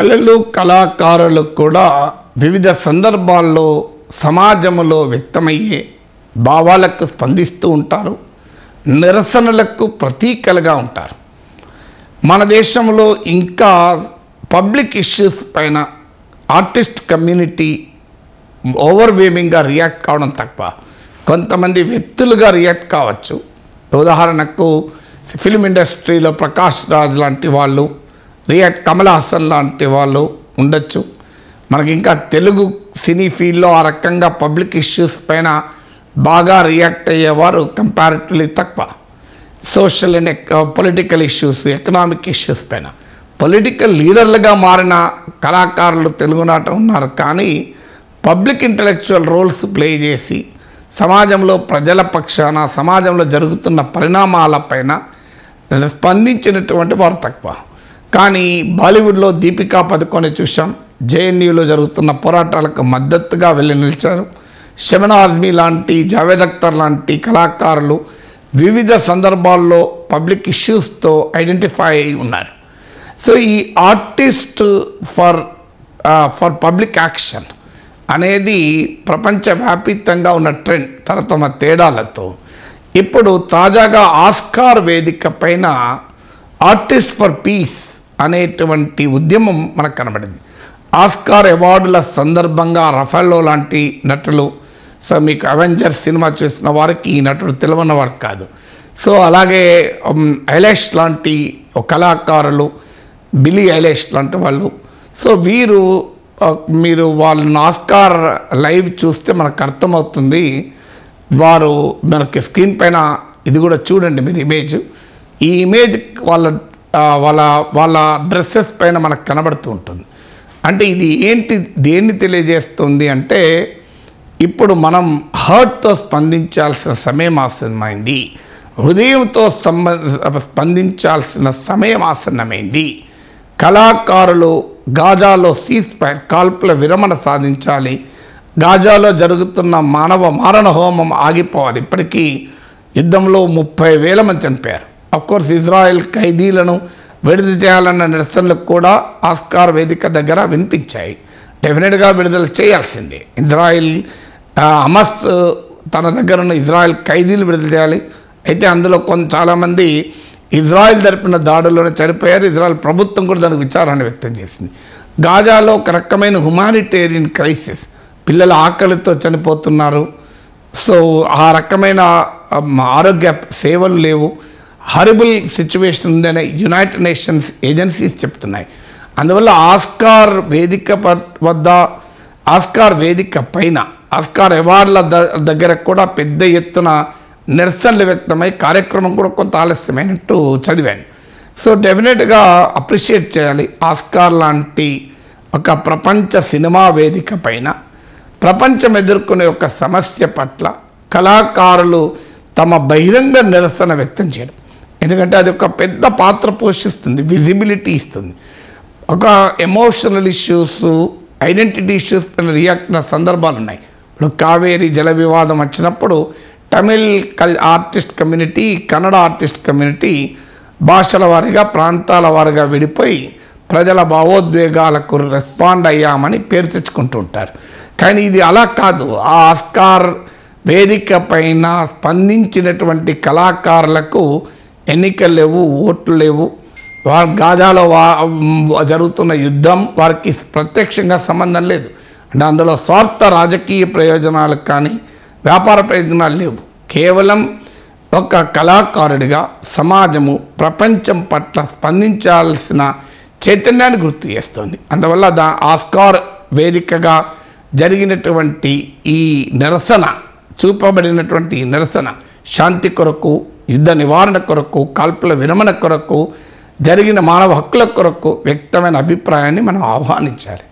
కళలు కళాకారులు కూడా వివిధ సందర్భాల్లో సమాజంలో వ్యక్తమయ్యే భావాలకు స్పందిస్తూ ఉంటారు, నిరసనలకు ప్రతీకలుగా ఉంటారు. మన దేశంలో ఇంకా పబ్లిక్ ఇష్యూస్ పైన ఆర్టిస్ట్ కమ్యూనిటీ ఓవర్వేమింగ్గా రియాక్ట్ కావడం తక్కువ. కొంతమంది వ్యక్తులుగా రియాక్ట్ కావచ్చు. ఉదాహరణకు ఫిల్మ్ ఇండస్ట్రీలో ప్రకాష్ రాజ్ లాంటి వాళ్ళు రియాక్ట్, కమల్ హాసన్ లాంటి వాళ్ళు ఉండొచ్చు. మనకి ఇంకా తెలుగు సినీ ఫీల్డ్లో ఆ రకంగా పబ్లిక్ ఇష్యూస్ పైన బాగా రియాక్ట్ అయ్యేవారు కంపారిటివ్లీ తక్కువ. Social and political issues, economic issues పైన పొలిటికల్ లీడర్లుగా మారిన కళాకారులు తెలుగునాట ఉన్నారు. కానీ పబ్లిక్ ఇంటలెక్చువల్ రోల్స్ ప్లే చేసి సమాజంలో ప్రజల పక్షాన సమాజంలో జరుగుతున్న పరిణామాలపైన స్పందించినటువంటి వారు తక్కువ. కానీ బాలీవుడ్లో దీపికా పదుకొనే చూసాం, జేఎన్యూలో జరుగుతున్న పోరాటాలకు మద్దతుగా వెళ్ళి నిలిచారు. షబనా ఆజ్మీ లాంటి, జావేద్ అఖ్తర్ లాంటి కళాకారులు వివిధ సందర్భాల్లో పబ్లిక్ ఇష్యూస్తో ఐడెంటిఫై అయి ఉన్నారు. సో ఈ ఆర్టిస్ట్ ఫర్ పబ్లిక్ యాక్షన్ అనేది ప్రపంచవ్యాపితంగా ఉన్న ట్రెండ్ తమ తేడాలతో ఇప్పుడు తాజాగా ఆస్కార్ వేదిక పైన ఆర్టిస్ట్ ఫర్ పీస్ అనేటువంటి ఉద్యమం మనకు కనబడింది. ఆస్కార్ అవార్డుల సందర్భంగా రఫాలో లాంటి నటులు, సో మీకు అవెంజర్స్ సినిమా చూసిన వారికి ఈ నటుడు తెలియనివారు కాదు. సో అలాగే ఐలాష్ లాంటి కళాకారులు, బిలీ ఐలాష్ లాంటి వాళ్ళు, సో మీరు వాళ్ళని ఆస్కార్ లైవ్ చూస్తే మనకు అర్థమవుతుంది. వారు మనకి స్క్రీన్ పైన ఇది కూడా చూడండి మీరు ఇమేజ్. ఈ ఇమేజ్ వాళ్ళ డ్రెస్సెస్ పైన మనకు కనబడుతూ ఉంటుంది. అంటే ఇది దేన్ని తెలియజేస్తుంది అంటే ఇప్పుడు మనం హార్ట్తో స్పందించాల్సిన సమయం ఆసన్నమైంది, హృదయంతో స్పందించాల్సిన సమయం ఆసన్నమైంది. కళాకారులు గాజాలో సీజ్ఫైర్, కాల్పుల విరమణ సాధించాలి. గాజాలో జరుగుతున్న మానవ మారణ హోమం ఆగిపోవాలి. ఇప్పటికీ యుద్ధంలో 30,000 మంది చనిపోయారు. అఫ్కోర్స్ ఇజ్రాయెల్ ఖైదీలను విడుదల చేయాలన్న నిరసనలు కూడా ఆస్కార్ వేదిక దగ్గర వినిపించాయి. డెఫినెట్గా విడుదల చేయాల్సిందే. ఇజ్రాయెల్ హమాస్ తన దగ్గర ఉన్న ఇజ్రాయెల్ ఖైదీలు విడుదల చేయాలి. అయితే అందులో చాలామంది ఇజ్రాయెల్ జరిపిన దాడుల్లోనే చనిపోయారు. ఇజ్రాయెల్ ప్రభుత్వం కూడా దానికి విచారాన్ని వ్యక్తం చేసింది. గాజాలో ఒక రకమైన హ్యుమానిటేరియన్ క్రైసిస్, పిల్లల ఆకలితో చనిపోతున్నారు. సో ఆ రకమైన ఆరోగ్య సేవలు లేవు, హారిబుల్ సిచ్యువేషన్ ఉందని యునైటెడ్ నేషన్స్ ఏజెన్సీస్ చెప్తున్నాయి. అందువల్ల ఆస్కార్ వేదిక పైన ఆస్కార్ అవార్డుల దగ్గర కూడా పెద్ద ఎత్తున నిరసనలు వ్యక్తమై కార్యక్రమం కూడా కొంత ఆలస్యమైనట్టు చదివాను. సో డెఫినెట్గా అప్రిషియేట్ చేయాలి. ఆస్కార్ లాంటి ఒక ప్రపంచ సినిమా వేదిక పైన ప్రపంచం ఎదుర్కొనే ఒక సమస్య పట్ల కళాకారులు తమ బహిరంగ నిరసన వ్యక్తం చేయడం. ఎందుకంటే అది ఒక పెద్ద పాత్ర పోషిస్తుంది, విజిబిలిటీ ఇస్తుంది. ఒక ఎమోషనల్ ఇష్యూస్, ఐడెంటిటీ ఇష్యూస్ పైన రియాక్ట్ అయిన సందర్భాలు ఉన్నాయి. ఇప్పుడు కావేరీ జల వివాదం వచ్చినప్పుడు Tamil artist community, Kannada artist community భాషల వారీగా, ప్రాంతాల వారీగా విడిపోయి ప్రజల భావోద్వేగాలకు రెస్పాండ్ అయ్యామని పేరు తెచ్చుకుంటూ ఉంటారు. కానీ ఇది అలా కాదు. ఆ ఆస్కార్ వేదిక పైన స్పందించినటువంటి కళాకారులకు ఎన్నికలు లేవు, ఓట్లు లేవు. గాజాలో జరుగుతున్న యుద్ధం వారికి ప్రత్యక్షంగా సంబంధం లేదు. అంటే అందులో స్వార్థ రాజకీయ ప్రయోజనాలకు కానీ వ్యాపార ప్రయోజనాలు లేవు. కేవలం ఒక కళాకారుడిగా సమాజము ప్రపంచం పట్ల స్పందించాల్సిన చైతన్యాన్ని గుర్తు చేస్తుంది. అందువల్ల ఆస్కార్ వేదికగా జరిగినటువంటి ఈ నిరసన, చూపబడినటువంటి నిరసన శాంతి కొరకు, యుద్ధ నివారణ కొరకు, కాల్పుల విరమణ కొరకు, జరిగిన మానవ హక్కుల కొరకు వ్యక్తమైన అభిప్రాయాన్ని మనం ఆహ్వానించాలి.